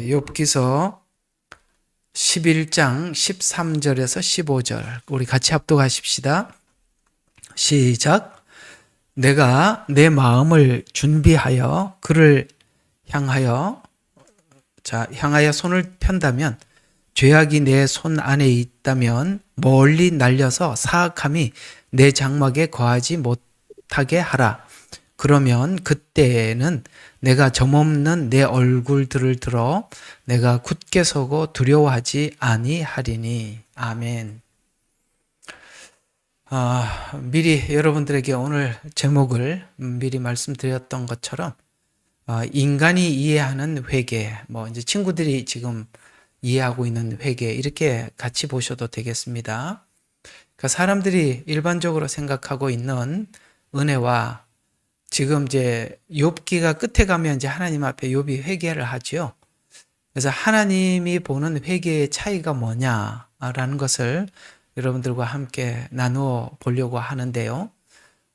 욥기서 11장 13절에서 15절 우리 같이 합독하십시다. 시작. 내가 내 마음을 준비하여 그를 향하여 손을 편다면, 죄악이 내 손 안에 있다면 멀리 날려서 사악함이 내 장막에 거하지 못하게 하라. 그러면 그때는 내가 점없는 내 얼굴들을 들어 내가 굳게 서고 두려워하지 아니하리니. 아멘. 미리 여러분들에게 오늘 제목을 미리 말씀드렸던 것처럼 인간이 이해하는 회개, 이제 친구들이 지금 이해하고 있는 회개, 이렇게 같이 보셔도 되겠습니다. 그러니까 사람들이 일반적으로 생각하고 있는 은혜와 지금 이제 욥기가 끝에 가면 이제 하나님 앞에 욥이 회개를 하죠. 그래서 하나님이 보는 회개의 차이가 뭐냐라는 것을 여러분들과 함께 나누어 보려고 하는데요.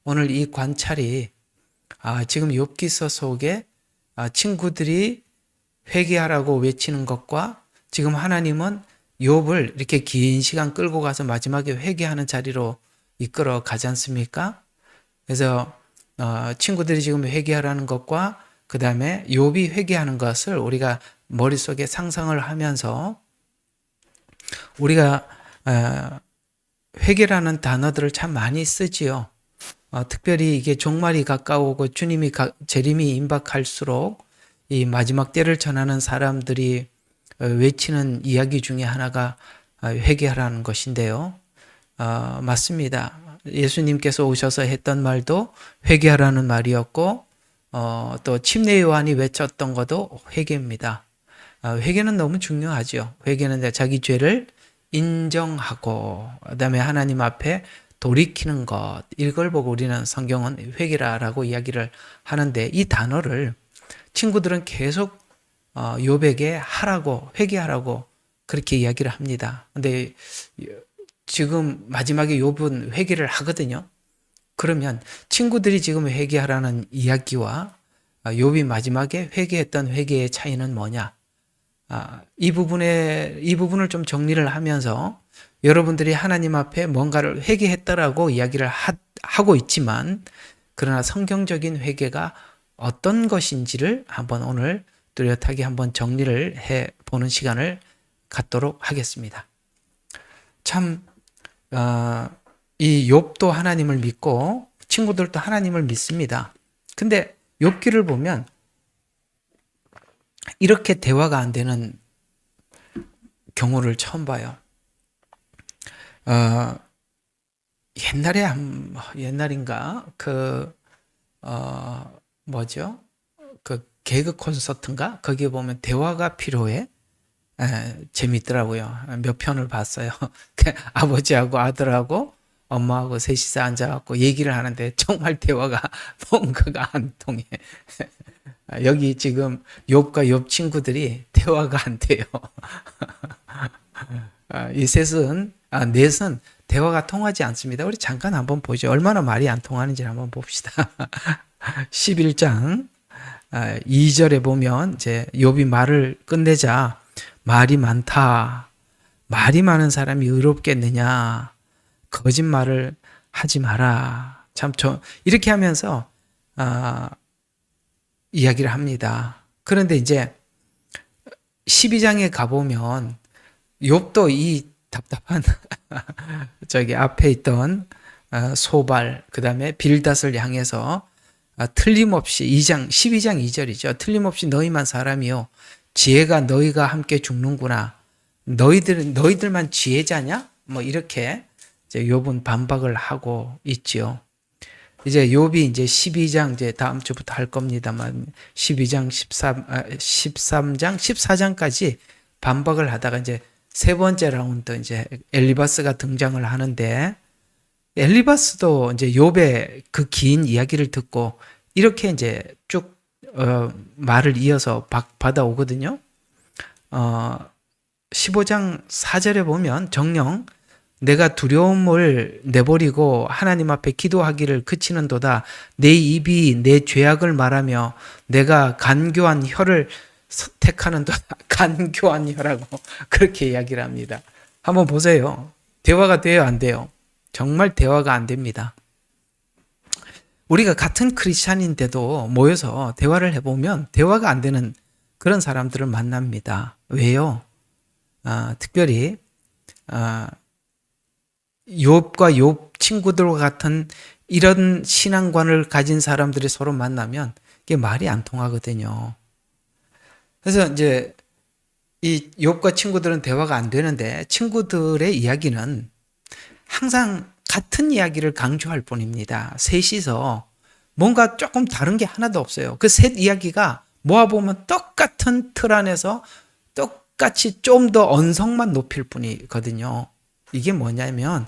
오늘 이 관찰이 지금 욥기서 속에 친구들이 회개하라고 외치는 것과 지금 하나님은 욥을 이렇게 긴 시간 끌고 가서 마지막에 회개하는 자리로 이끌어 가지 않습니까? 그래서 친구들이 지금 회개하라는 것과 그 다음에 욥이 회개하는 것을 우리가 머릿속에 상상을 하면서 우리가 회개라는 단어들을 참 많이 쓰지요. 특별히 이게 종말이 가까우고 주님이 재림이 임박할수록 이 마지막 때를 전하는 사람들이 외치는 이야기 중에 하나가 회개하라는 것인데요. 맞습니다. 예수님께서 오셔서 했던 말도 회개하라는 말이었고, 또 침례 요한이 외쳤던 것도 회개입니다. 회개는 너무 중요하죠. 회개는 자기 죄를 인정하고 그다음에 하나님 앞에 돌이키는 것, 이걸 보고 우리는 성경은 회개라라고 이야기를 하는데, 이 단어를 친구들은 계속 욥에게 하라고, 회개하라고 그렇게 이야기를 합니다. 근데 지금 마지막에 욥은 회개를 하거든요. 그러면 친구들이 지금 회개하라는 이야기와 욥이 마지막에 회개했던 회개의 차이는 뭐냐? 이 부분을 좀 정리를 하면서 여러분들이 하나님 앞에 뭔가를 회개했다라고 이야기를 하고 있지만, 그러나 성경적인 회개가 어떤 것인지를 한번 오늘 뚜렷하게 한번 정리를 해보는 시간을 갖도록 하겠습니다. 참 이 욥도 하나님을 믿고 친구들도 하나님을 믿습니다. 근데 욥기를 보면 이렇게 대화가 안 되는 경우를 처음 봐요. 옛날인가 그 개그 콘서트인가? 거기에 보면 대화가 필요해. 재밌더라고요. 몇 편을 봤어요. 아버지하고 아들하고 엄마하고 셋이서 앉아갖고 얘기를 하는데 정말 대화가 뭔가가 안 통해. 여기 지금 욥과 욥 친구들이 대화가 안 돼요. 이 넷은 대화가 통하지 않습니다. 우리 잠깐 한번 보죠. 얼마나 말이 안 통하는지 한번 봅시다. 11장 2절에 보면 이제 욥이 말을 끝내자 말이 많다. 말이 많은 사람이 의롭겠느냐. 거짓말을 하지 마라. 이렇게 하면서 이야기를 합니다. 그런데 이제 12장에 가보면 욥도 이 답답한 앞에 있던 소발, 그 다음에 빌닷을 향해서 틀림없이 12장 2절이죠. 틀림없이 너희만 사람이요, 지혜가 너희가 함께 죽는구나. 너희들만 지혜자냐? 이렇게 이제 욥은 반박을 하고 있지요. 이제 욥이 이제 12장 이제 다음 주부터 할 겁니다만 12장 13장 14장까지 반박을 하다가 이제 세 번째 라운드 이제 엘리바스가 등장을 하는데, 엘리바스도 이제 욥의 그 긴 이야기를 듣고 이렇게 이제 쭉 말을 이어서 받아오거든요. 15장 4절에 보면 정녕 내가 두려움을 내버리고 하나님 앞에 기도하기를 그치는도다. 내 입이 내 죄악을 말하며 내가 간교한 혀를 택하는 간교한녀라고 그렇게 이야기를 합니다. 한번 보세요. 대화가 돼요, 안 돼요? 정말 대화가 안 됩니다. 우리가 같은 크리스찬인데도 모여서 대화를 해보면 대화가 안 되는 그런 사람들을 만납니다. 왜요? 특별히 욥과 욥 친구들과 같은 이런 신앙관을 가진 사람들이 서로 만나면 이게 말이 안 통하거든요. 그래서 이제 이 욥과 친구들은 대화가 안 되는데 친구들의 이야기는 항상 같은 이야기를 강조할 뿐입니다. 셋이서 뭔가 조금 다른 게 하나도 없어요. 그 셋 이야기가 모아보면 똑같은 틀 안에서 똑같이 좀 더 언성만 높일 뿐이거든요. 이게 뭐냐면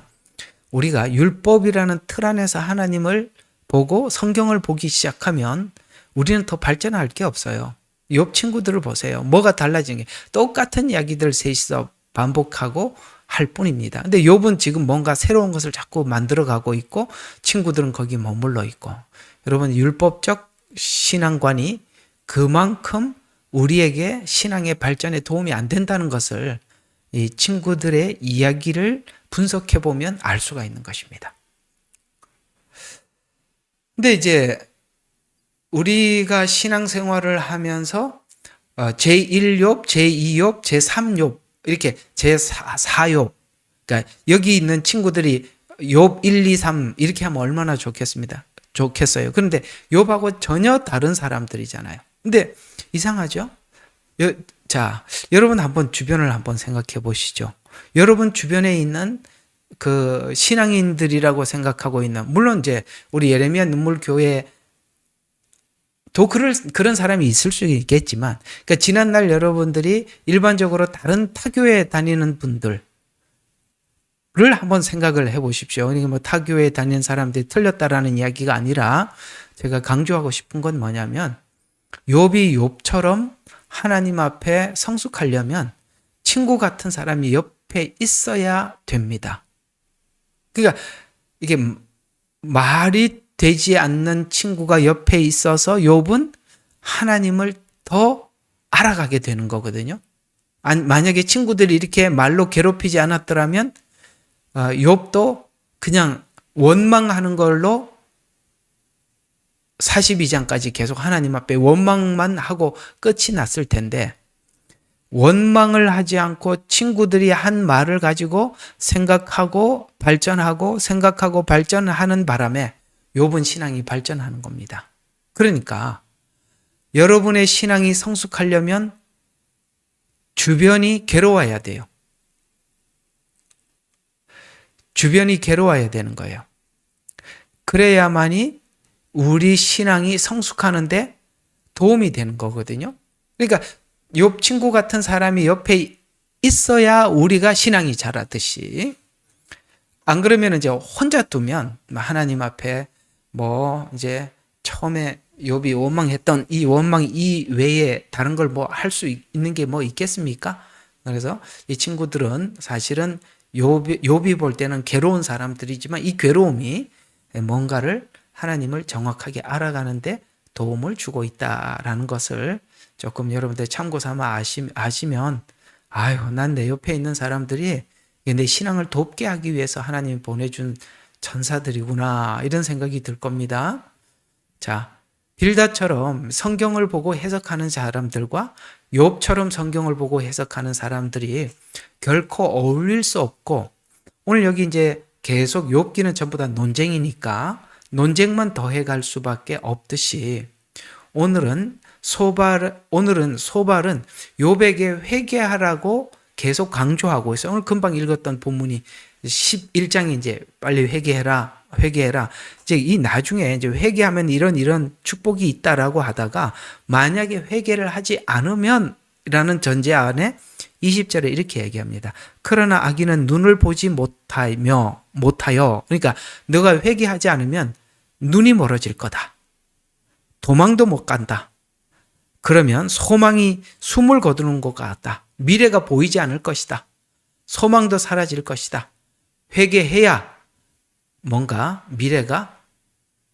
우리가 율법이라는 틀 안에서 하나님을 보고 성경을 보기 시작하면 우리는 더 발전할 게 없어요. 욥 친구들을 보세요. 뭐가 달라진 게 똑같은 이야기들 셋이서 반복하고 할 뿐입니다. 근데 욥은 지금 뭔가 새로운 것을 자꾸 만들어가고 있고 친구들은 거기 머물러 있고 여러분 율법적 신앙관이 그만큼 우리에게 신앙의 발전에 도움이 안 된다는 것을 이 친구들의 이야기를 분석해 보면 알 수가 있는 것입니다. 근데 이제 우리가 신앙생활을 하면서 제1욥, 제2욥, 제3욥 이렇게 제4욥 그러니까 여기 있는 친구들이 욥 1, 2, 3 이렇게 하면 얼마나 좋겠어요. 그런데 욥하고 전혀 다른 사람들이잖아요. 근데 이상하죠? 자, 여러분 한번 주변을 한번 생각해 보시죠. 여러분 주변에 있는 그 신앙인들이라고 생각하고 있는 물론 이제 우리 예레미야 눈물교회 또 그런 사람이 있을 수 있겠지만 그러니까 지난날 여러분들이 일반적으로 다른 타교에 다니는 분들을 한번 생각을 해 보십시오. 그러니까 뭐 타교에 다니는 사람들이 틀렸다라는 이야기가 아니라 제가 강조하고 싶은 건 뭐냐면 욥이 욥처럼 하나님 앞에 성숙하려면 친구 같은 사람이 옆에 있어야 됩니다. 그러니까 이게 말이 되지 않는 친구가 옆에 있어서 욥은 하나님을 더 알아가게 되는 거거든요. 만약에 친구들이 이렇게 말로 괴롭히지 않았더라면 욥도 그냥 원망하는 걸로 42장까지 계속 하나님 앞에 원망만 하고 끝이 났을 텐데 원망을 하지 않고 친구들이 한 말을 가지고 생각하고 발전하는 바람에 욥은 신앙이 발전하는 겁니다. 그러니까 여러분의 신앙이 성숙하려면 주변이 괴로워야 돼요. 주변이 괴로워야 되는 거예요. 그래야만이 우리 신앙이 성숙하는데 도움이 되는 거거든요. 그러니까 욥 친구 같은 사람이 옆에 있어야 우리가 신앙이 자라듯이 안 그러면 이제 혼자 두면 하나님 앞에 뭐 이제 처음에 욥이 원망했던 이 원망 이외에 다른 걸 뭐 할 수 있는 게 뭐 있겠습니까? 그래서 이 친구들은 사실은 욥이 볼 때는 괴로운 사람들이지만 이 괴로움이 뭔가를 하나님을 정확하게 알아가는데 도움을 주고 있다라는 것을 조금 여러분들 참고 삼아 아시면 아유, 난 내 옆에 있는 사람들이 내 신앙을 돕게 하기 위해서 하나님이 보내준 천사들이구나 이런 생각이 들 겁니다. 자, 빌닷처럼 성경을 보고 해석하는 사람들과 욥처럼 성경을 보고 해석하는 사람들이 결코 어울릴 수 없고 오늘 여기 이제 계속 욥기는 전부 다 논쟁이니까 논쟁만 더해갈 수밖에 없듯이 오늘은 소발은 욥에게 회개하라고 계속 강조하고 있어요. 오늘 금방 읽었던 본문이 11장에 이제 빨리 회개해라. 이제 이 나중에 이제 회개하면 이런 축복이 있다라고 하다가 만약에 회개를 하지 않으면 라는 전제 안에 20절에 이렇게 얘기합니다. 그러나 악인은 눈을 보지 못하여 그러니까 너가 회개하지 않으면 눈이 멀어질 거다. 도망도 못 간다. 그러면 소망이 숨을 거두는 것 같다. 미래가 보이지 않을 것이다. 소망도 사라질 것이다. 회개해야 뭔가 미래가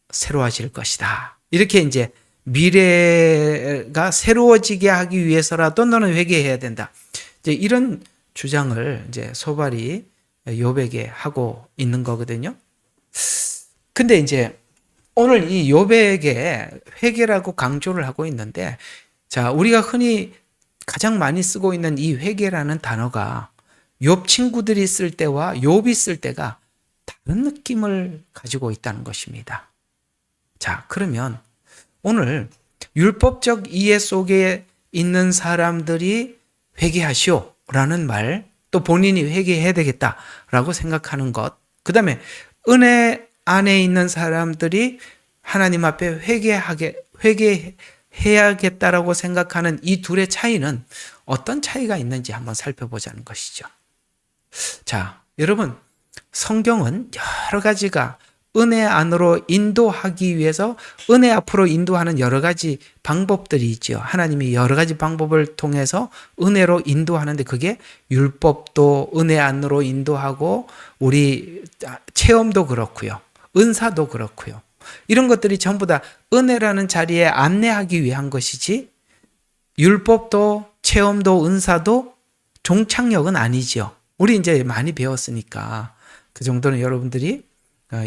새로워질 것이다. 이렇게 이제 미래가 새로워지게 하기 위해서라도 너는 회개해야 된다. 이제 이런 주장을 이제 소발이 욥에게 하고 있는 거거든요. 근데 이제 오늘 이 욥에게 회개라고 강조를 하고 있는데, 자, 우리가 흔히 가장 많이 쓰고 있는 이 회개라는 단어가 욥 친구들이 쓸 때와 욥이 쓸 때가 다른 느낌을 가지고 있다는 것입니다. 자, 그러면 오늘 율법적 이해 속에 있는 사람들이 회개하시오 라는 말, 또 본인이 회개해야 되겠다라고 생각하는 것, 그 다음에 은혜 안에 있는 사람들이 하나님 앞에 회개해야겠다라고 생각하는 이 둘의 차이는 어떤 차이가 있는지 한번 살펴보자는 것이죠. 자, 여러분, 성경은 여러 가지가 은혜 안으로 인도하기 위해서 은혜 앞으로 인도하는 여러 가지 방법들이 있죠. 하나님이 여러 가지 방법을 통해서 은혜로 인도하는데, 그게 율법도 은혜 안으로 인도하고 우리 체험도 그렇고요. 은사도 그렇고요. 이런 것들이 전부 다 은혜라는 자리에 안내하기 위한 것이지, 율법도 체험도 은사도 종착역은 아니죠. 우리 이제 많이 배웠으니까 그 정도는 여러분들이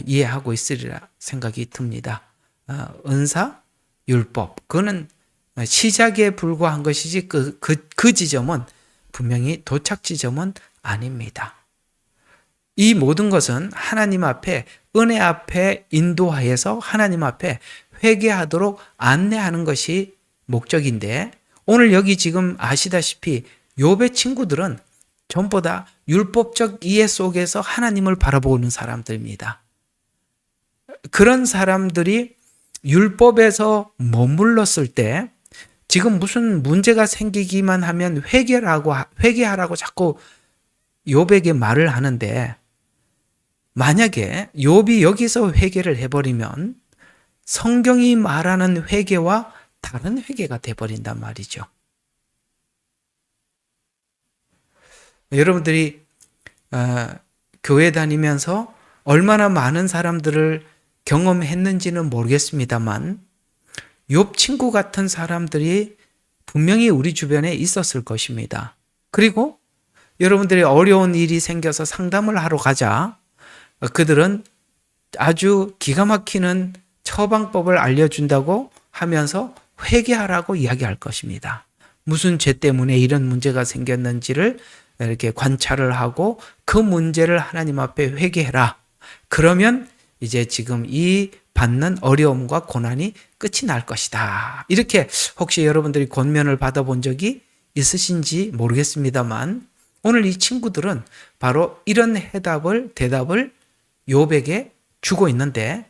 이해하고 있으리라 생각이 듭니다. 은사, 율법, 그거는 시작에 불과한 것이지 그 지점은 분명히 도착 지점은 아닙니다. 이 모든 것은 하나님 앞에, 은혜 앞에 인도하여서 하나님 앞에 회개하도록 안내하는 것이 목적인데, 오늘 여기 지금 아시다시피 욥의 친구들은 전부 다 율법적 이해 속에서 하나님을 바라보는 사람들입니다. 그런 사람들이 율법에서 머물렀을 때 지금 무슨 문제가 생기기만 하면 회개하라고 자꾸 욥에게 말을 하는데, 만약에 욥이 여기서 회개를 해버리면 성경이 말하는 회개와 다른 회개가 돼버린단 말이죠. 여러분들이 교회 다니면서 얼마나 많은 사람들을 경험했는지는 모르겠습니다만, 욥 친구 같은 사람들이 분명히 우리 주변에 있었을 것입니다. 그리고 여러분들이 어려운 일이 생겨서 상담을 하러 가자, 그들은 아주 기가 막히는 처방법을 알려준다고 하면서 회개하라고 이야기할 것입니다. 무슨 죄 때문에 이런 문제가 생겼는지를 이렇게 관찰을 하고 그 문제를 하나님 앞에 회개해라. 그러면 이제 지금 이 받는 어려움과 고난이 끝이 날 것이다. 이렇게 혹시 여러분들이 권면을 받아본 적이 있으신지 모르겠습니다만, 오늘 이 친구들은 바로 이런 대답을 욥에게 주고 있는데,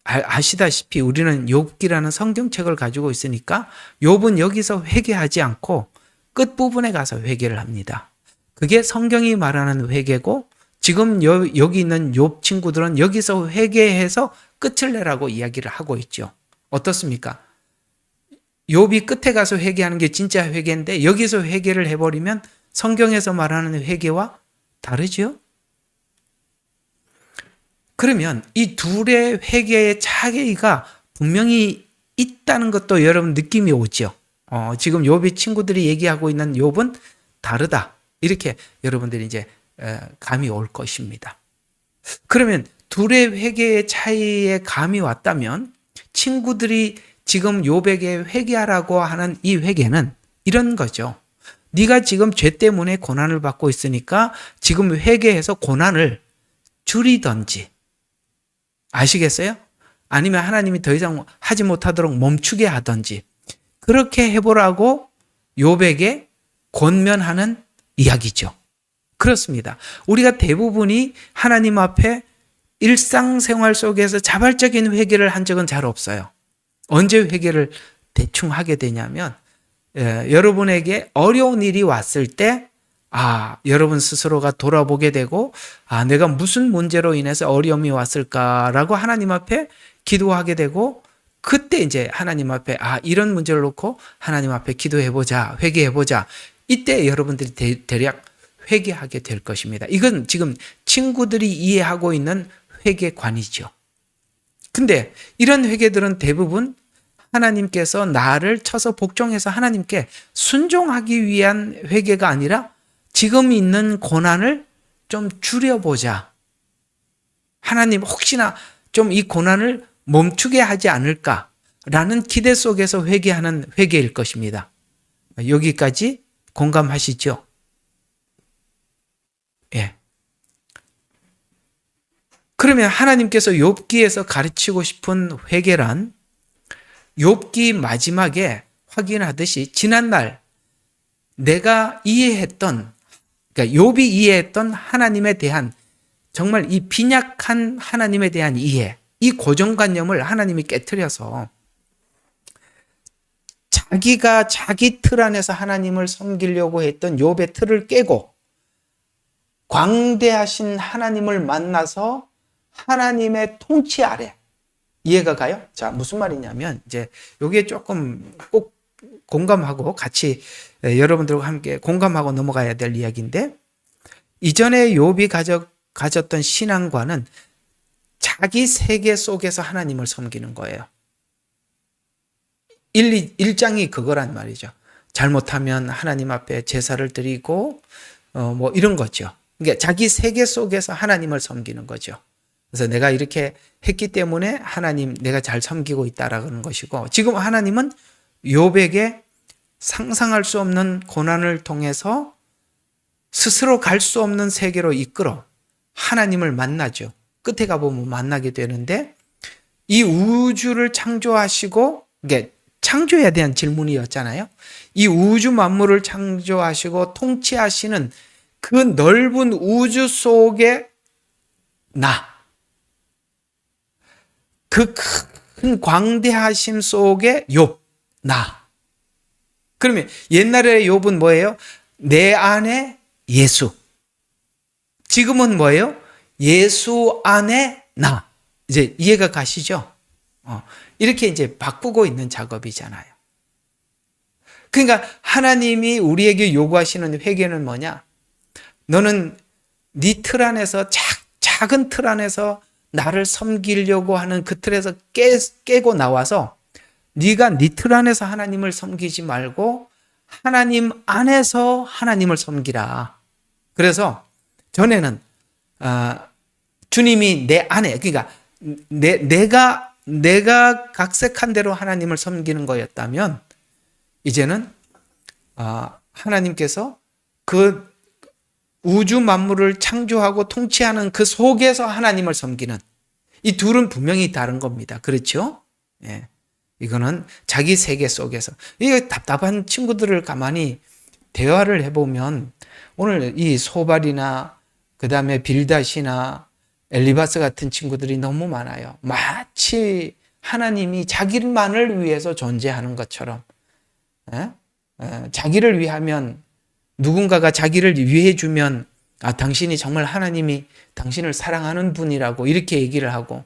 아시다시피 우리는 욥기라는 성경책을 가지고 있으니까 욥은 여기서 회개하지 않고 끝부분에 가서 회개를 합니다. 그게 성경이 말하는 회개고, 지금 여기 있는 욥 친구들은 여기서 회개해서 끝을 내라고 이야기를 하고 있죠. 어떻습니까? 욥이 끝에 가서 회개하는 게 진짜 회개인데, 여기서 회개를 해버리면 성경에서 말하는 회개와 다르죠? 그러면 이 둘의 회개의 차이가 분명히 있다는 것도 여러분 느낌이 오죠. 지금 욥의 친구들이 얘기하고 있는 욥은 다르다. 이렇게 여러분들이 이제 감이 올 것입니다. 그러면 둘의 회개의 차이에 감이 왔다면, 친구들이 지금 욥에게 회개하라고 하는 이 회개는 이런 거죠. 네가 지금 죄 때문에 고난을 받고 있으니까 지금 회개해서 고난을 줄이든지, 아시겠어요? 아니면 하나님이 더 이상 하지 못하도록 멈추게 하든지, 그렇게 해보라고 욥에게 권면하는 이야기죠. 그렇습니다. 우리가 대부분이 하나님 앞에 일상생활 속에서 자발적인 회개를 한 적은 잘 없어요. 언제 회개를 대충 하게 되냐면, 여러분에게 어려운 일이 왔을 때 여러분 스스로가 돌아보게 되고, 내가 무슨 문제로 인해서 어려움이 왔을까라고 하나님 앞에 기도하게 되고, 그때 이제 하나님 앞에 이런 문제를 놓고 하나님 앞에 기도해보자, 회개해보자. 이때 여러분들이 대략 회개하게 될 것입니다. 이건 지금 친구들이 이해하고 있는 회개관이죠. 근데 이런 회개들은 대부분 하나님께서 나를 쳐서 복종해서 하나님께 순종하기 위한 회개가 아니라 지금 있는 고난을 좀 줄여보자. 하나님 혹시나 좀 이 고난을 멈추게 하지 않을까라는 기대 속에서 회개하는 회개일 것입니다. 여기까지 공감하시죠? 예. 그러면 하나님께서 욥기에서 가르치고 싶은 회개란 욥기 마지막에 확인하듯이 지난날 내가 이해했던, 그러니까 욥이 이해했던 하나님에 대한 정말 이 빈약한 하나님에 대한 이해, 이 고정관념을 하나님이 깨트려서 자기가 자기 틀 안에서 하나님을 섬기려고 했던 욥의 틀을 깨고 광대하신 하나님을 만나서 하나님의 통치 아래, 이해가 가요? 자, 무슨 말이냐면 이제 여기에 조금 꼭 공감하고 같이 여러분들과 함께 공감하고 넘어가야 될 이야기인데, 이전에 욥이 가졌던 신앙과는 자기 세계 속에서 하나님을 섬기는 거예요. 1장이 그거란 말이죠. 잘못하면 하나님 앞에 제사를 드리고 뭐 이런 거죠. 그러니까 자기 세계 속에서 하나님을 섬기는 거죠. 그래서 내가 이렇게 했기 때문에 하나님 내가 잘 섬기고 있다라는 것이고, 지금 하나님은 욥에게 상상할 수 없는 고난을 통해서 스스로 갈 수 없는 세계로 이끌어 하나님을 만나죠. 끝에 가보면 만나게 되는데, 이 우주를 창조하시고, 이게 창조에 대한 질문이었잖아요. 이 우주 만물을 창조하시고 통치하시는 그 넓은 우주 속에 그 큰 광대하심 속에 욥, 그러면 옛날에 욥은 뭐예요? 내 안에 예수. 지금은 뭐예요? 예수 안에 나. 이제 이해가 가시죠? 이렇게 이제 바꾸고 있는 작업이잖아요. 그러니까 하나님이 우리에게 요구하시는 회개는 뭐냐? 너는 네 틀 안에서 작은 틀 안에서 나를 섬기려고 하는 그 틀에서 깨고 나와서 네가 네 틀 안에서 하나님을 섬기지 말고 하나님 안에서 하나님을 섬기라. 그래서 전에는 주님이 내 안에, 그러니까 내가 각색한 대로 하나님을 섬기는 거였다면, 이제는 하나님께서 그 우주 만물을 창조하고 통치하는 그 속에서 하나님을 섬기는, 이 둘은 분명히 다른 겁니다. 그렇죠? 예. 이거는 자기 세계 속에서. 이 답답한 친구들을 가만히 대화를 해보면 오늘 이 소발이나 그 다음에 빌닷이나 엘리바스 같은 친구들이 너무 많아요. 마치 하나님이 자기만을 위해서 존재하는 것처럼, 자기를 위하면, 누군가가 자기를 위해 주면 당신이 정말 하나님이 당신을 사랑하는 분이라고 이렇게 얘기를 하고,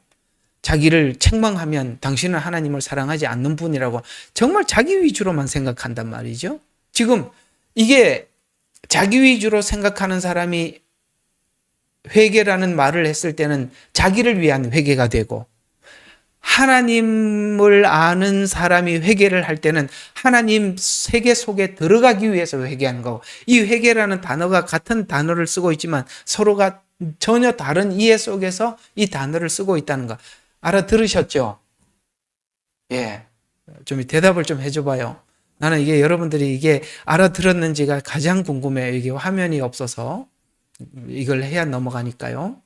자기를 책망하면 당신은 하나님을 사랑하지 않는 분이라고 정말 자기 위주로만 생각한단 말이죠. 지금 이게 자기 위주로 생각하는 사람이 회개라는 말을 했을 때는 자기를 위한 회개가 되고, 하나님을 아는 사람이 회개를 할 때는 하나님 세계 속에 들어가기 위해서 회개하는 거고, 이 회개라는 단어가 같은 단어를 쓰고 있지만 서로가 전혀 다른 이해 속에서 이 단어를 쓰고 있다는 거 알아들으셨죠? 예. 좀 대답을 좀 해줘 봐요. 나는 이게 여러분들이 이게 알아들었는지가 가장 궁금해요. 이게 화면이 없어서 이걸 해야 넘어가니까요.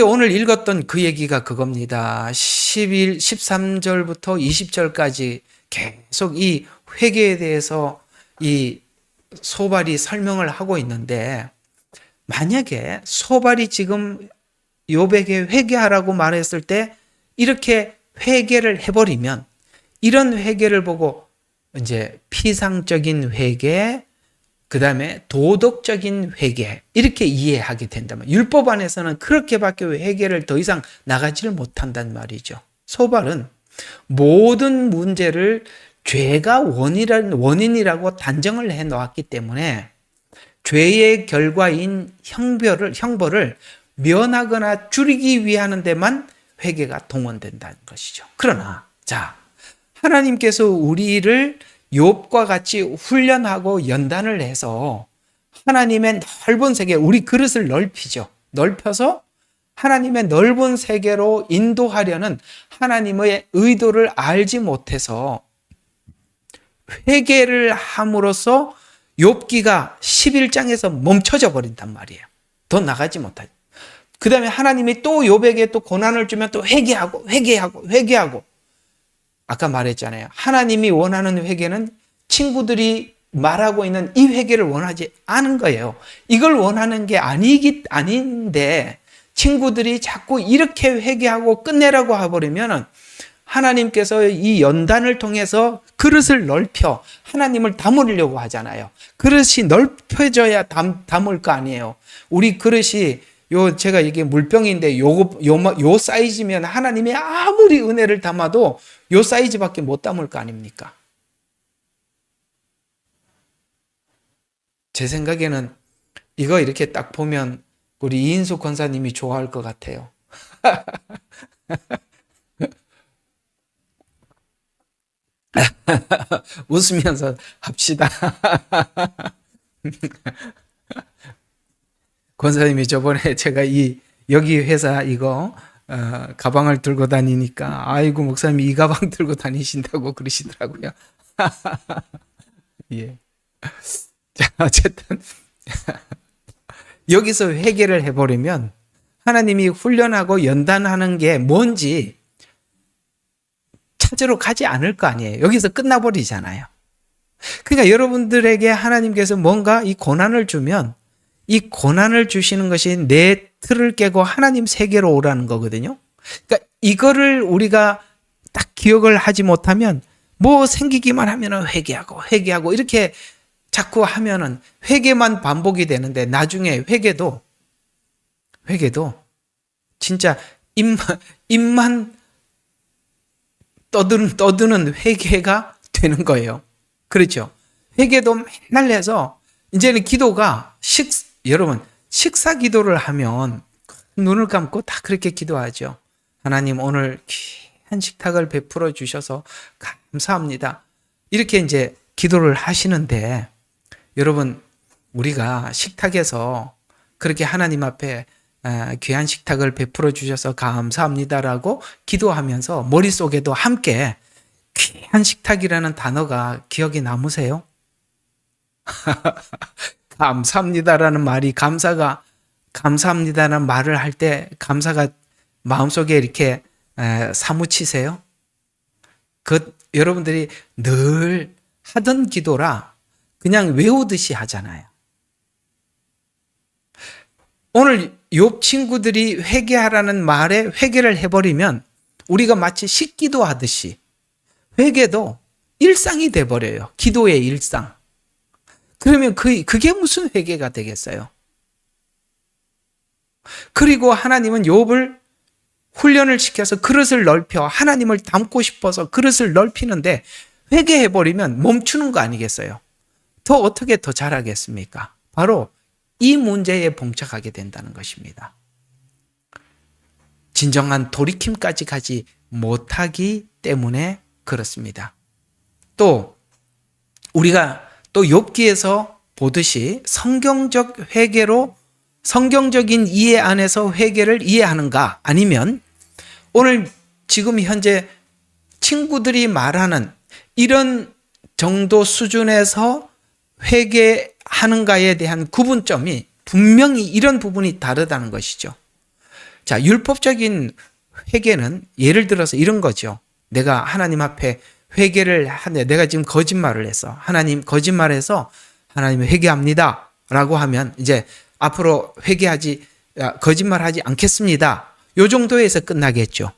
오늘 읽었던 그 얘기가 그겁니다. 13절부터 20절까지 계속 이 회개에 대해서 이 소발이 설명을 하고 있는데, 만약에 소발이 지금 욥에게 회개하라고 말했을 때 이렇게 회개를 해버리면, 이런 회개를 보고 이제 피상적인 회개, 그 다음에 도덕적인 회개, 이렇게 이해하게 된다면, 율법 안에서는 그렇게밖에 회개를 더 이상 나가지를 못한단 말이죠. 소발은 모든 문제를 죄가 원인이라고 단정을 해 놓았기 때문에 죄의 결과인 형벌을 면하거나 줄이기 위하는 데만 회개가 동원된다는 것이죠. 그러나 자, 하나님께서 우리를 욥과 같이 훈련하고 연단을 해서 하나님의 넓은 세계, 우리 그릇을 넓히죠. 넓혀서 하나님의 넓은 세계로 인도하려는 하나님의 의도를 알지 못해서 회개를 함으로써 욥기가 11장에서 멈춰져 버린단 말이에요. 더 나가지 못하죠. 그 다음에 하나님이 또 욥에게 또 고난을 주면 또 회개하고 아까 말했잖아요. 하나님이 원하는 회개는 친구들이 말하고 있는 이 회개를 원하지 않은 거예요. 이걸 원하는 게 아닌데 친구들이 자꾸 이렇게 회개하고 끝내라고 해버리면 하나님께서 이 연단을 통해서 그릇을 넓혀 하나님을 담으려고 하잖아요. 그릇이 넓혀져야 담을 거 아니에요. 우리 그릇이 제가 이게 물병인데 요 사이즈면 하나님이 아무리 은혜를 담아도 요 사이즈밖에 못 담을 거 아닙니까? 제 생각에는 이거 이렇게 딱 보면 우리 이인숙 권사님이 좋아할 것 같아요. 웃으면서 합시다. 권사님이 저번에 제가 여기 회사 이거 가방을 들고 다니니까 아이고 목사님이 이 가방 들고 다니신다고 그러시더라고요. 예. 자, 어쨌든 여기서 회개를 해버리면 하나님이 훈련하고 연단하는 게 뭔지 찾으러 가지 않을 거 아니에요. 여기서 끝나버리잖아요. 그러니까 여러분들에게 하나님께서 뭔가 이 고난을 주면 이 고난을 주시는 것이 내 틀을 깨고 하나님 세계로 오라는 거거든요. 그러니까 이거를 우리가 딱 기억을 하지 못하면 뭐 생기기만 하면 회개하고 이렇게 자꾸 하면은 회개만 반복이 되는데 나중에 회개도 진짜 입만 떠드는 회개가 되는 거예요. 그렇죠? 회개도 맨날 해서 이제는 기도가 여러분 식사 기도를 하면 눈을 감고 다 그렇게 기도하죠. 하나님 오늘 귀한 식탁을 베풀어 주셔서 감사합니다. 이렇게 이제 기도를 하시는데 여러분 우리가 식탁에서 그렇게 하나님 앞에 귀한 식탁을 베풀어 주셔서 감사합니다라고 기도하면서 머릿속에도 함께 귀한 식탁이라는 단어가 기억에 남으세요? 감사합니다라는 말이 감사합니다라는 말을 할 때 감사가 마음속에 이렇게 사무치세요? 여러분들이 늘 하던 기도라 그냥 외우듯이 하잖아요. 오늘 욥 친구들이 회개하라는 말에 회개를 해버리면 우리가 마치 식기도 하듯이 회개도 일상이 돼버려요. 기도의 일상. 그러면 그게 무슨 회개가 되겠어요? 그리고 하나님은 욥을 훈련을 시켜서 그릇을 넓혀 하나님을 담고 싶어서 그릇을 넓히는데 회개해버리면 멈추는 거 아니겠어요? 어떻게 더 잘하겠습니까? 바로 이 문제에 봉착하게 된다는 것입니다. 진정한 돌이킴까지 가지 못하기 때문에 그렇습니다. 또 우리가 또 욥기에서 보듯이 성경적인 이해 안에서 회개를 이해하는가 아니면 오늘 지금 현재 친구들이 말하는 이런 정도 수준에서 회개하는가에 대한 구분점이 분명히 이런 부분이 다르다는 것이죠. 자, 율법적인 회개는 예를 들어서 이런 거죠. 내가 하나님 앞에 회개를 하는데 내가 지금 거짓말을 해서 하나님 거짓말해서 하나님 회개합니다 라고 하면 이제 앞으로 거짓말하지 않겠습니다. 요 정도에서 끝나겠죠.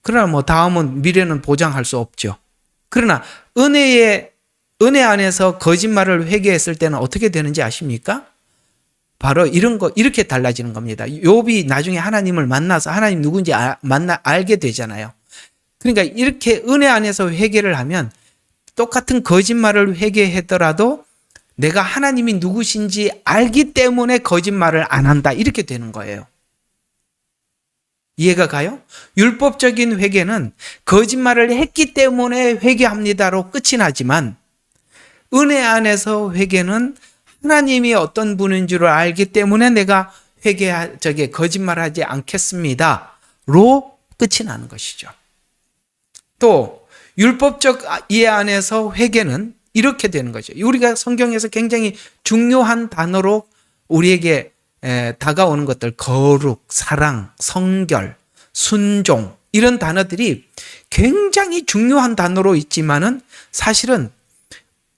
그러나 뭐 다음은 미래는 보장할 수 없죠. 그러나 은혜 안에서 거짓말을 회개했을 때는 어떻게 되는지 아십니까? 바로 이렇게 달라지는 겁니다. 욥이 나중에 하나님을 만나서 하나님 누군지 알게 되잖아요. 그러니까 이렇게 은혜 안에서 회개를 하면 똑같은 거짓말을 회개하더라도 내가 하나님이 누구신지 알기 때문에 거짓말을 안 한다. 이렇게 되는 거예요. 이해가 가요? 율법적인 회개는 거짓말을 했기 때문에 회개합니다로 끝이 나지만 은혜 안에서 회개는 하나님이 어떤 분인 줄 알기 때문에 내가 거짓말하지 않겠습니다로 끝이 나는 것이죠. 또 율법적 이해 안에서 회개는 이렇게 되는 거죠. 우리가 성경에서 굉장히 중요한 단어로 우리에게 다가오는 것들, 거룩, 사랑, 성결, 순종, 이런 단어들이 굉장히 중요한 단어로 있지만은 사실은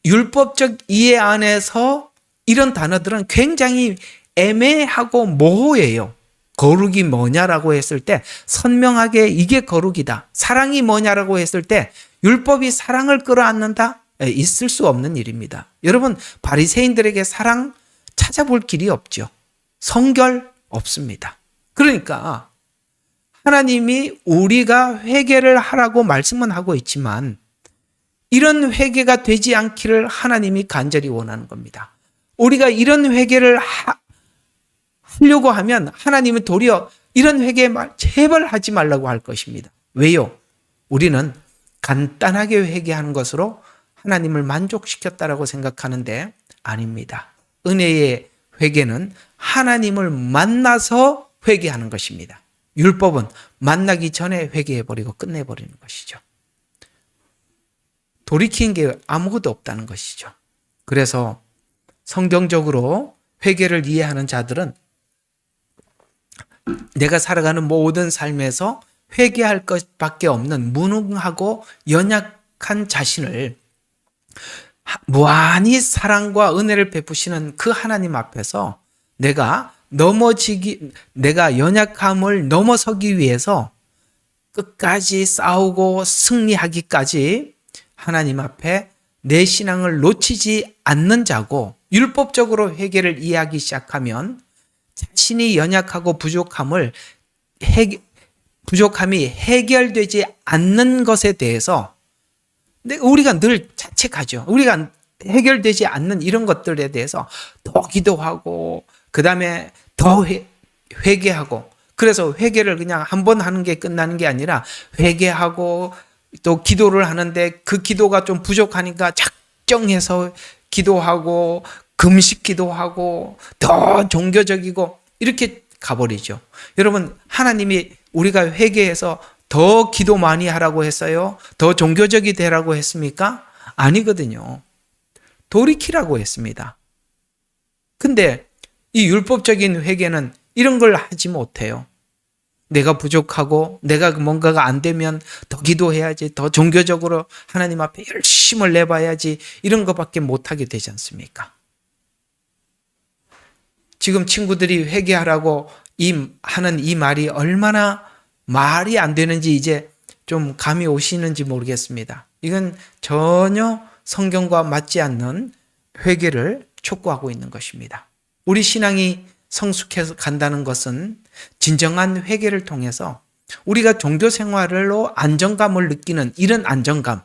율법적 이해 안에서 이런 단어들은 굉장히 애매하고 모호해요. 거룩이 뭐냐라고 했을 때 선명하게 이게 거룩이다. 사랑이 뭐냐라고 했을 때 율법이 사랑을 끌어안는다? 있을 수 없는 일입니다. 여러분, 바리새인들에게 사랑 찾아볼 길이 없죠. 성결 없습니다. 그러니까 하나님이 우리가 회개를 하라고 말씀은 하고 있지만 이런 회개가 되지 않기를 하나님이 간절히 원하는 겁니다. 우리가 이런 회개를 하려고 하면 하나님은 도리어 이런 회개 제발 하지 말라고 할 것입니다. 왜요? 우리는 간단하게 회개하는 것으로 하나님을 만족시켰다라고 생각하는데 아닙니다. 은혜의 회개는 하나님을 만나서 회개하는 것입니다. 율법은 만나기 전에 회개해버리고 끝내버리는 것이죠. 돌이킨 게 아무것도 없다는 것이죠. 그래서 성경적으로 회개를 이해하는 자들은 내가 살아가는 모든 삶에서 회개할 것밖에 없는 무능하고 연약한 자신을 무한히 사랑과 은혜를 베푸시는 그 하나님 앞에서 내가 연약함을 넘어서기 위해서 끝까지 싸우고 승리하기까지 하나님 앞에 내 신앙을 놓치지 않는 자고, 율법적으로 회개를 이해하기 시작하면 자신이 연약하고 부족함이 해결되지 않는 것에 대해서 우리가 늘 자책하죠. 우리가 해결되지 않는 이런 것들에 대해서 더 기도하고 그 다음에 더 회개하고, 그래서 회개를 그냥 한 번 하는 게 끝나는 게 아니라 회개하고 또 기도를 하는데 그 기도가 좀 부족하니까 작정해서 기도하고 금식 기도하고 더 종교적이고 이렇게 가버리죠. 여러분, 하나님이 우리가 회개해서 더 기도 많이 하라고 했어요? 더 종교적이 되라고 했습니까? 아니거든요. 돌이키라고 했습니다. 근데 이 율법적인 회개는 이런 걸 하지 못해요. 내가 부족하고 내가 뭔가가 안 되면 더 기도해야지, 더 종교적으로 하나님 앞에 열심을 내봐야지, 이런 것밖에 못하게 되지 않습니까? 지금 친구들이 회개하라고 하는 이 말이 얼마나 말이 안 되는지 이제 좀 감이 오시는지 모르겠습니다. 이건 전혀 성경과 맞지 않는 회개를 촉구하고 있는 것입니다. 우리 신앙이 성숙해서 간다는 것은 진정한 회개를 통해서 우리가 종교 생활로 안정감을 느끼는 이런 안정감,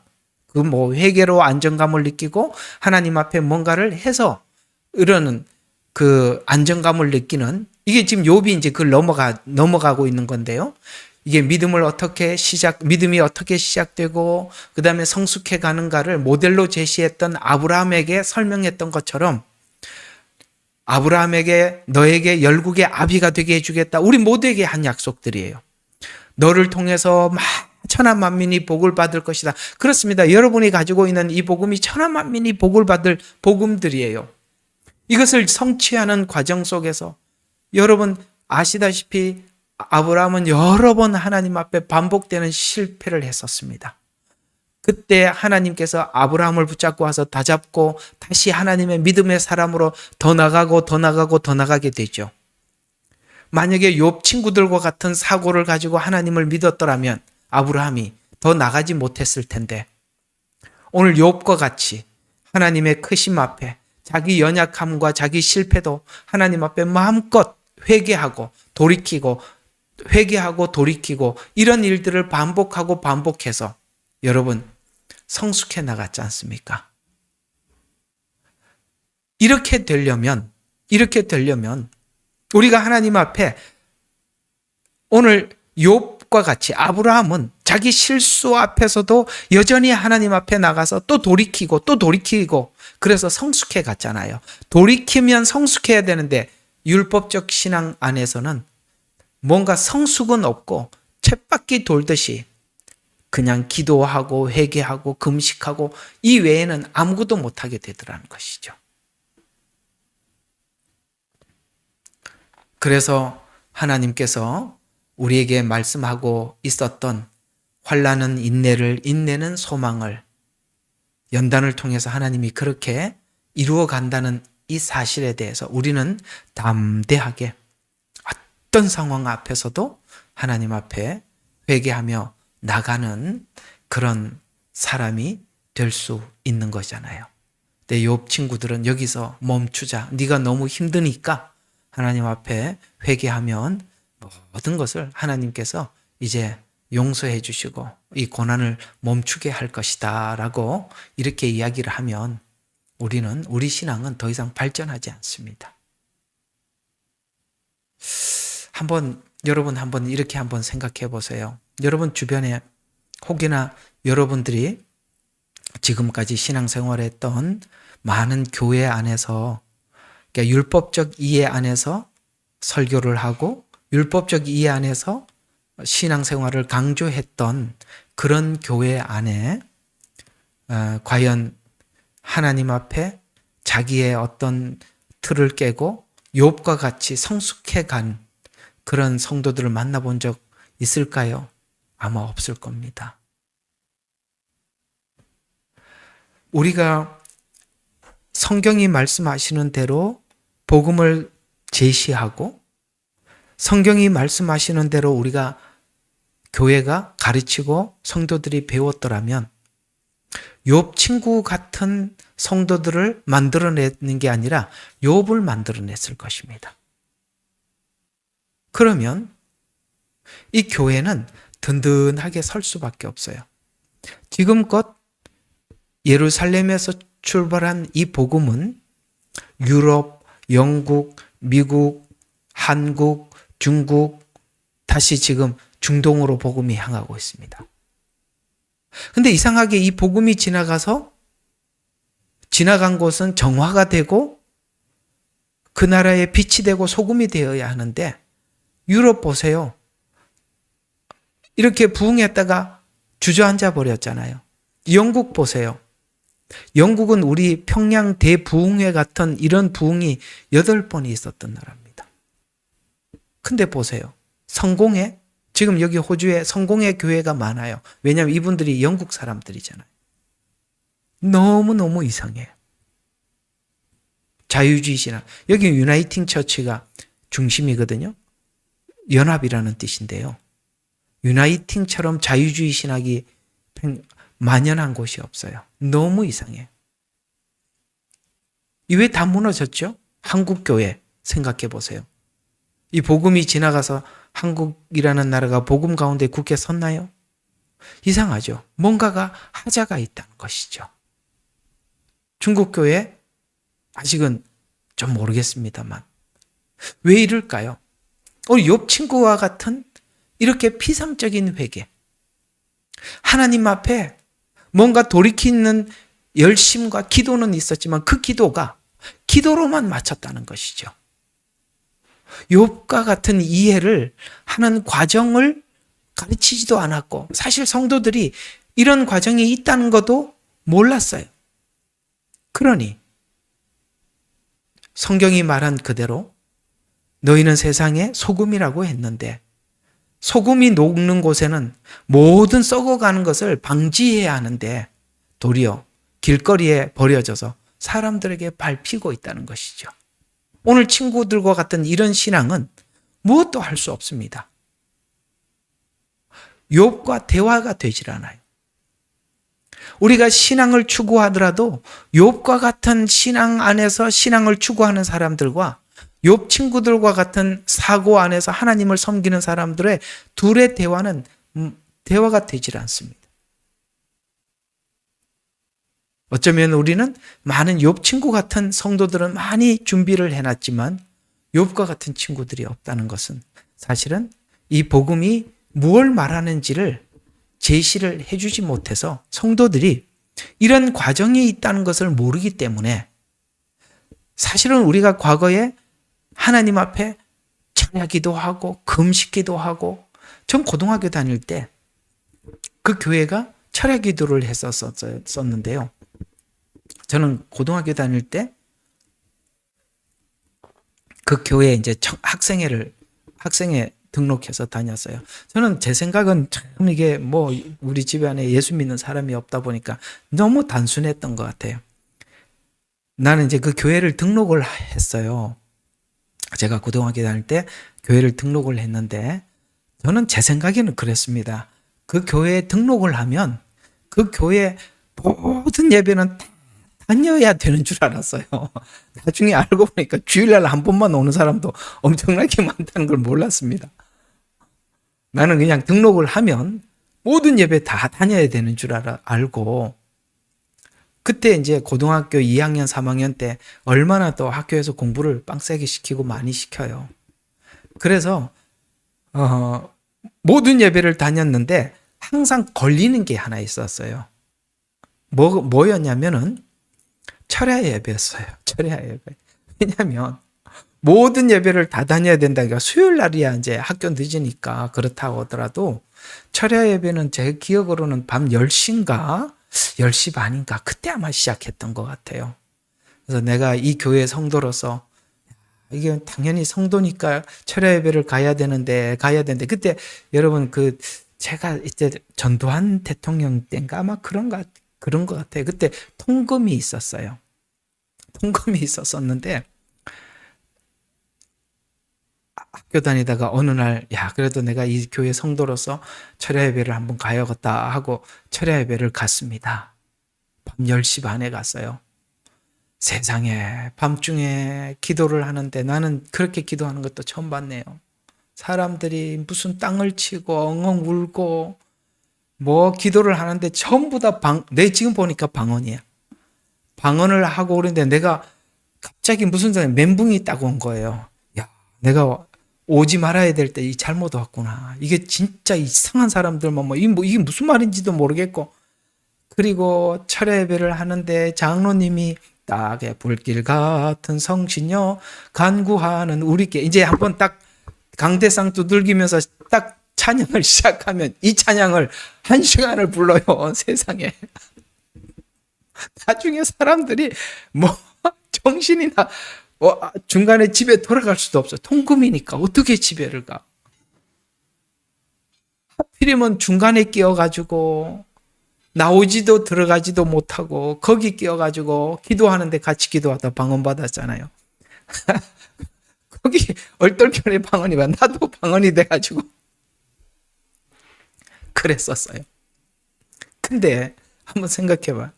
회개로 안정감을 느끼고 하나님 앞에 뭔가를 해서 이러는 그 안정감을 느끼는, 이게 지금 욥이 이제 그걸 넘어가고 있는 건데요. 이게 믿음이 어떻게 시작되고 그 다음에 성숙해 가는가를 모델로 제시했던 아브라함에게 설명했던 것처럼, 아브라함에게 너에게 열국의 아비가 되게 해주겠다. 우리 모두에게 한 약속들이에요. 너를 통해서 천하 만민이 복을 받을 것이다. 그렇습니다. 여러분이 가지고 있는 이 복음이 천하 만민이 복을 받을 복음들이에요. 이것을 성취하는 과정 속에서 여러분 아시다시피 아브라함은 여러 번 하나님 앞에 반복되는 실패를 했었습니다. 그때 하나님께서 아브라함을 붙잡고 와서 다잡고 다시 하나님의 믿음의 사람으로 더 나가게 되죠. 만약에 욥 친구들과 같은 사고를 가지고 하나님을 믿었더라면 아브라함이 더 나가지 못했을 텐데, 오늘 욥과 같이 하나님의 크심 앞에 자기 연약함과 자기 실패도 하나님 앞에 마음껏 회개하고 돌이키고 이런 일들을 반복해서 여러분 성숙해 나갔지 않습니까? 이렇게 되려면 우리가 하나님 앞에 오늘 욥과 같이 아브라함은 자기 실수 앞에서도 여전히 하나님 앞에 나가서 또 돌이키고 또 돌이키고 그래서 성숙해 갔잖아요. 돌이키면 성숙해야 되는데 율법적 신앙 안에서는 뭔가 성숙은 없고 쳇바퀴 돌듯이 그냥 기도하고 회개하고 금식하고 이 외에는 아무것도 못하게 되더라는 것이죠. 그래서 하나님께서 우리에게 말씀하고 있었던 환난은 인내를, 인내는 소망을 연단을 통해서 하나님이 그렇게 이루어 간다는 이 사실에 대해서 우리는 담대하게 어떤 상황 앞에서도 하나님 앞에 회개하며 나가는 그런 사람이 될 수 있는 거잖아요. 근데 욥 친구들은 여기서 멈추자. 네가 너무 힘드니까 하나님 앞에 회개하면 모든 것을 하나님께서 이제 용서해 주시고 이 고난을 멈추게 할 것이다 라고 이렇게 이야기를 하면 우리 신앙은 더 이상 발전하지 않습니다. 여러분 한번 이렇게 한번 생각해 보세요. 여러분 주변에 혹여나 여러분들이 지금까지 신앙생활을 했던 많은 교회 안에서 그러니까 율법적 이해 안에서 설교를 하고 율법적 이해 안에서 신앙생활을 강조했던 그런 교회 안에 과연 하나님 앞에 자기의 어떤 틀을 깨고 욥과 같이 성숙해 간 그런 성도들을 만나본 적 있을까요? 아마 없을 겁니다. 우리가 성경이 말씀하시는 대로 복음을 제시하고 성경이 말씀하시는 대로 우리가 교회가 가르치고 성도들이 배웠더라면 욥 친구 같은 성도들을 만들어내는 게 아니라 욥을 만들어냈을 것입니다. 그러면 이 교회는 든든하게 설 수밖에 없어요. 지금껏 예루살렘에서 출발한 이 복음은 유럽, 영국, 미국, 한국, 중국, 다시 지금 중동으로 복음이 향하고 있습니다. 근데 이상하게 이 복음이 지나간 곳은 정화가 되고 그 나라의 빛이 되고 소금이 되어야 하는데 유럽 보세요. 이렇게 부흥했다가 주저앉아 버렸잖아요. 영국 보세요. 영국은 우리 평양 대부흥회 같은 이런 부흥이 8번이 있었던 나라입니다. 근데 보세요. 성공회, 지금 여기 호주에 성공회 교회가 많아요. 왜냐하면 이분들이 영국 사람들이잖아요. 너무너무 이상해요. 자유주의 신학. 여기 유나이팅 처치가 중심이거든요. 연합이라는 뜻인데요. 유나이팅처럼 자유주의 신학이 만연한 곳이 없어요. 너무 이상해요. 왜 다 무너졌죠? 한국교회 생각해 보세요. 이 복음이 지나가서 한국이라는 나라가 복음 가운데 굳게 섰나요? 이상하죠. 뭔가가 하자가 있다는 것이죠. 중국교회 아직은 좀 모르겠습니다만 왜 이럴까요? 우리 욥 친구와 같은 이렇게 피상적인 회개, 하나님 앞에 뭔가 돌이키는 열심과 기도는 있었지만 그 기도가 기도로만 마쳤다는 것이죠. 욥과 같은 이해를 하는 과정을 가르치지도 않았고 사실 성도들이 이런 과정이 있다는 것도 몰랐어요. 그러니 성경이 말한 그대로 너희는 세상의 소금이라고 했는데 소금이 녹는 곳에는 모든 썩어가는 것을 방지해야 하는데 도리어 길거리에 버려져서 사람들에게 밟히고 있다는 것이죠. 오늘 친구들과 같은 이런 신앙은 무엇도 할 수 없습니다. 욥과 대화가 되질 않아요. 우리가 신앙을 추구하더라도 욥과 같은 신앙 안에서 신앙을 추구하는 사람들과 욥 친구들과 같은 사고 안에서 하나님을 섬기는 사람들의 둘의 대화는 대화가 되질 않습니다. 어쩌면 우리는 많은 욥 친구 같은 성도들은 많이 준비를 해놨지만 욥과 같은 친구들이 없다는 것은 사실은 이 복음이 무엇을 말하는지를 제시를 해주지 못해서 성도들이 이런 과정이 있다는 것을 모르기 때문에 사실은 우리가 과거에 하나님 앞에 찬양기도 하고 금식기도 하고 전 고등학교 다닐 때 그 교회가 철야 기도를 했었는데요. 저는 고등학교 다닐 때 그 교회에 이제 학생회 등록해서 다녔어요. 저는 제 생각은 참 이게 뭐 우리 집안에 예수 믿는 사람이 없다 보니까 너무 단순했던 것 같아요. 나는 이제 그 교회를 등록을 했어요. 제가 고등학교 다닐 때 교회를 등록을 했는데 저는 제 생각에는 그랬습니다. 그 교회에 등록을 하면 그 교회 모든 예배는 다 다녀야 되는 줄 알았어요. 나중에 알고 보니까 주일날 한 번만 오는 사람도 엄청나게 많다는 걸 몰랐습니다. 나는 그냥 등록을 하면 모든 예배 다 다녀야 되는 줄 알고 그때 이제 고등학교 2학년, 3학년 때 얼마나 또 학교에서 공부를 빡세게 시키고 많이 시켜요. 그래서 모든 예배를 다녔는데 항상 걸리는 게 하나 있었어요. 뭐였냐면은 철야 예배였어요. 철야 예배. 왜냐하면 모든 예배를 다 다녀야 된다니까 수요일 날이야 이제 학교 늦으니까 그렇다고 하더라도 철야 예배는 제 기억으로는 밤 10시인가 10시 반인가 그때 아마 시작했던 것 같아요. 그래서 내가 이 교회 성도로서 이게 당연히 성도니까 철야 예배를 가야 되는데 그때 여러분 제가 이때 전두환 대통령 때인가 아마 그런 것 같아요. 그때 통금이 있었어요. 통금이 있었었는데 학교 다니다가 어느 날 그래도 내가 이 교회 성도로서 철야 예배를 한번 가야겠다 하고 철야 예배를 갔습니다. 밤 10시 반에 갔어요. 세상에 밤중에 기도를 하는데 나는 그렇게 기도하는 것도 처음 봤네요. 사람들이 무슨 땅을 치고 엉엉 울고 뭐 기도를 하는데 전부 다 지금 보니까 방언이야. 방언을 하고 그러는데 내가 갑자기 무슨 멘붕이 딱 온 거예요. 내가 오지 말아야 될 때 이 잘못 왔구나. 이게 진짜 이상한 사람들만 이게 무슨 말인지도 모르겠고 그리고 철야 예배를 하는데 장로님이 딱에 불길 같은 성신여 간구하는 우리께 이제 한번 딱 강대상 두들기면서 딱 찬양을 시작하면 이 찬양을 1시간을 불러요. 세상에. 나중에 사람들이 정신이나 중간에 집에 돌아갈 수도 없어. 통금이니까 어떻게 집에를 가. 하필이면 중간에 끼어가지고 나오지도 들어가지도 못하고 거기 끼어가지고 기도하는데 같이 기도하다 방언 받았잖아요. 거기 얼떨결에 방언이 와. 나도 방언이 돼가지고 그랬었어요. 근데 한번 생각해봐.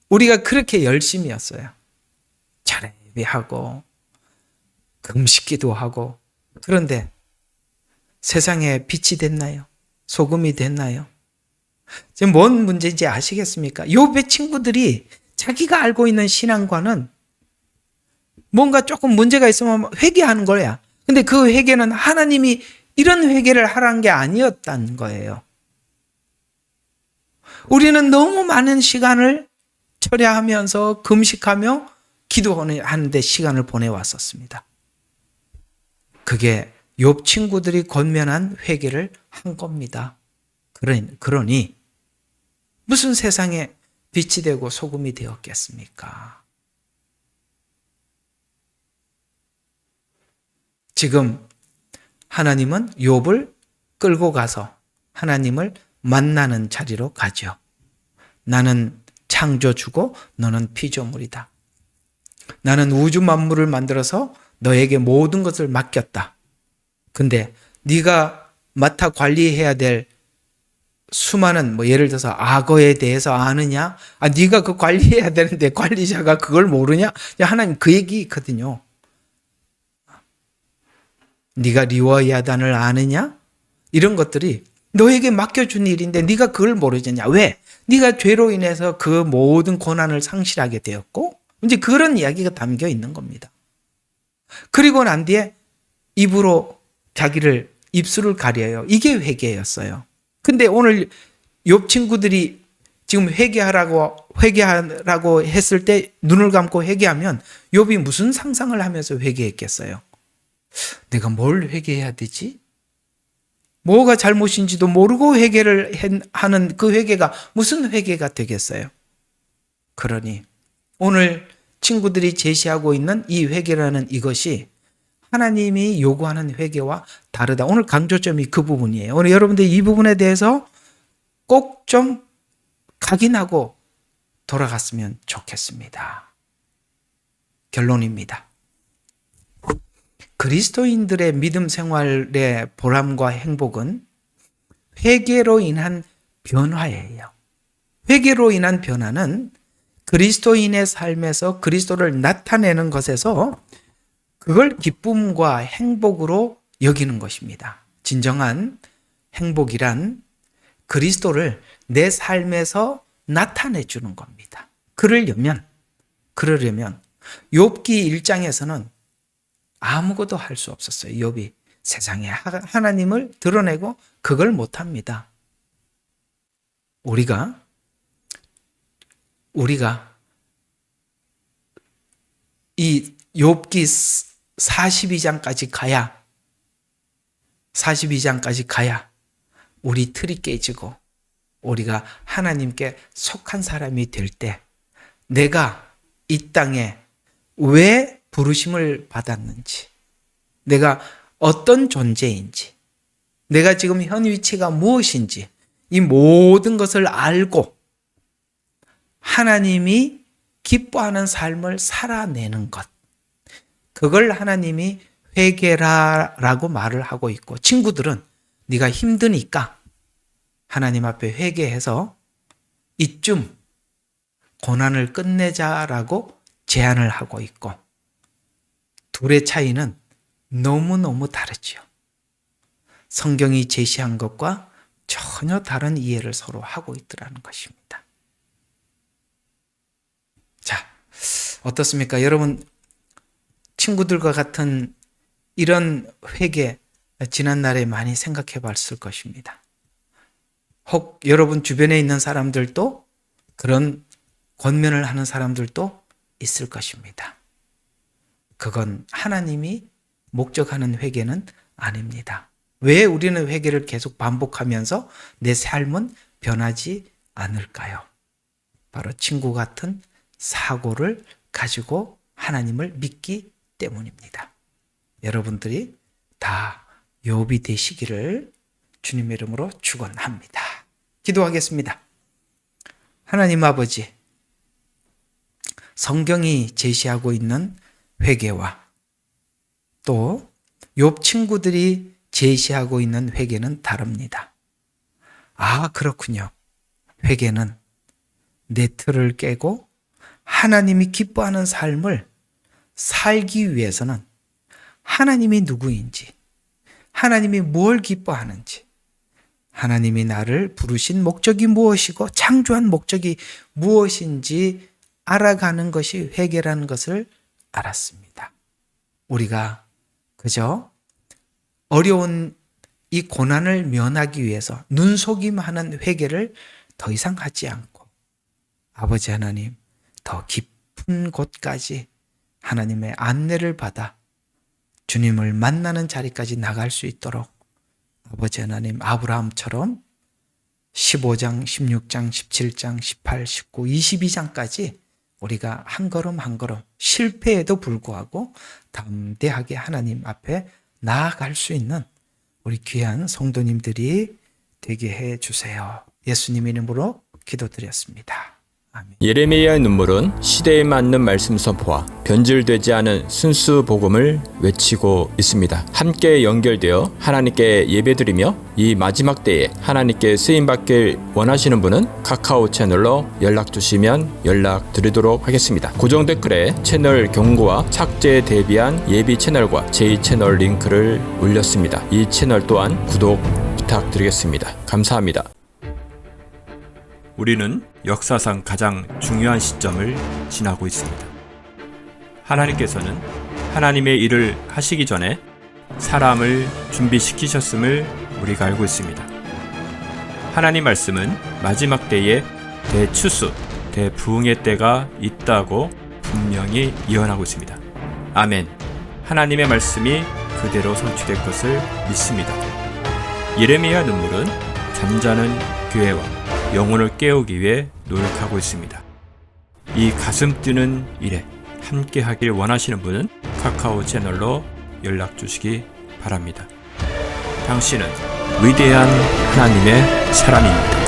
우리가 그렇게 열심히였어요. 철야 예배하고 금식기도 하고 그런데 세상에 빛이 됐나요? 소금이 됐나요? 지금 뭔 문제인지 아시겠습니까? 욥의 친구들이 자기가 알고 있는 신앙과는 뭔가 조금 문제가 있으면 회개하는 거야. 근데 그 회개는 하나님이 이런 회개를 하라는 게 아니었다는 거예요. 우리는 너무 많은 시간을 철야하면서 금식하며 기도하는데 시간을 보내왔었습니다. 그게 욥 친구들이 권면한 회개를 한 겁니다. 그러니 무슨 세상에 빛이 되고 소금이 되었겠습니까? 지금 하나님은 욥을 끌고 가서 하나님을 만나는 자리로 가죠. 나는 창조주고 너는 피조물이다. 나는 우주 만물을 만들어서 너에게 모든 것을 맡겼다. 근데 네가 맡아 관리해야 될 수많은 예를 들어서 악어에 대해서 아느냐? 네가 그 관리해야 되는데 관리자가 그걸 모르냐? 하나님 그 얘기 있거든요. 네가 리워야단을 아느냐? 이런 것들이 너에게 맡겨준 일인데 네가 그걸 모르겠냐? 왜? 네가 죄로 인해서 그 모든 고난을 상실하게 되었고 이제 그런 이야기가 담겨 있는 겁니다. 그리고 난 뒤에 입으로 자기를 입술을 가려요. 이게 회개였어요. 근데 오늘 욥 친구들이 지금 회개하라고 했을 때 눈을 감고 회개하면 욥이 무슨 상상을 하면서 회개했겠어요? 내가 뭘 회개해야 되지? 뭐가 잘못인지도 모르고 회개를 하는 그 회개가 무슨 회개가 되겠어요? 그러니 오늘 친구들이 제시하고 있는 이 회개라는 이것이 하나님이 요구하는 회개와 다르다. 오늘 강조점이 그 부분이에요. 오늘 여러분들 이 부분에 대해서 꼭 좀 각인하고 돌아갔으면 좋겠습니다. 결론입니다. 그리스도인들의 믿음 생활의 보람과 행복은 회개로 인한 변화예요. 회개로 인한 변화는 그리스도인의 삶에서 그리스도를 나타내는 것에서 그걸 기쁨과 행복으로 여기는 것입니다. 진정한 행복이란 그리스도를 내 삶에서 나타내 주는 겁니다. 그러려면 욥기 1장에서는 아무것도 할 수 없었어요. 욥이 세상에 하나님을 드러내고 그걸 못합니다. 우리가 이 욥기 42장까지 가야 우리 틀이 깨지고 우리가 하나님께 속한 사람이 될 때 내가 이 땅에 왜 부르심을 받았는지, 내가 어떤 존재인지, 내가 지금 현 위치가 무엇인지 이 모든 것을 알고 하나님이 기뻐하는 삶을 살아내는 것, 그걸 하나님이 회개라라고 말을 하고 있고, 친구들은 네가 힘드니까 하나님 앞에 회개해서 이쯤 고난을 끝내자라고 제안을 하고 있고, 둘의 차이는 너무너무 다르죠. 성경이 제시한 것과 전혀 다른 이해를 서로 하고 있더라는 것입니다. 자, 어떻습니까? 여러분, 친구들과 같은 이런 회개 지난날에 많이 생각해 봤을 것입니다. 혹 여러분 주변에 있는 사람들도 그런 권면을 하는 사람들도 있을 것입니다. 그건 하나님이 목적하는 회개는 아닙니다. 왜 우리는 회개를 계속 반복하면서 내 삶은 변하지 않을까요? 바로 친구 같은 사고를 가지고 하나님을 믿기 때문입니다. 여러분들이 다 욥이 되시기를 주님의 이름으로 축원합니다. 기도하겠습니다. 하나님 아버지, 성경이 제시하고 있는 회개와 또 욥 친구들이 제시하고 있는 회개는 다릅니다. 아, 그렇군요. 회개는 내 틀을 깨고 하나님이 기뻐하는 삶을 살기 위해서는 하나님이 누구인지, 하나님이 뭘 기뻐하는지, 하나님이 나를 부르신 목적이 무엇이고 창조한 목적이 무엇인지 알아가는 것이 회개라는 것을 알았습니다. 우리가 그저 어려운 이 고난을 면하기 위해서 눈속임하는 회개를 더 이상 하지 않고 아버지 하나님 더 깊은 곳까지 하나님의 안내를 받아 주님을 만나는 자리까지 나갈 수 있도록 아버지 하나님 아브라함처럼 15장, 16장, 17장, 18, 19, 22장까지 우리가 한 걸음 한 걸음 실패에도 불구하고 담대하게 하나님 앞에 나아갈 수 있는 우리 귀한 성도님들이 되게 해 주세요. 예수님 이름으로 기도드렸습니다. 아멘. 예레미야의 눈물은 시대에 맞는 말씀 선포와 변질되지 않은 순수 복음을 외치고 있습니다. 함께 연결되어 하나님께 예배드리며 이 마지막 때에 하나님께 쓰임받길 원하시는 분은 카카오 채널로 연락 주시면 연락드리도록 하겠습니다. 고정 댓글에 채널 경고와 착제에 대비한 예비 채널과 제2채널 링크를 올렸습니다. 이 채널 또한 구독 부탁드리겠습니다. 감사합니다. 우리는 역사상 가장 중요한 시점을 지나고 있습니다. 하나님께서는 하나님의 일을 하시기 전에 사람을 준비시키셨음을 우리가 알고 있습니다. 하나님 말씀은 마지막 때에 대추수, 대부흥의 때가 있다고 분명히 예언하고 있습니다. 아멘. 하나님의 말씀이 그대로 성취될 것을 믿습니다. 예레미야 눈물은 잠자는 교회와 영혼을 깨우기 위해 노력하고 있습니다. 이 가슴 뛰는 일에 함께 하길 원하시는 분은 카카오 채널로 연락 주시기 바랍니다. 당신은 위대한 하나님의 사람입니다.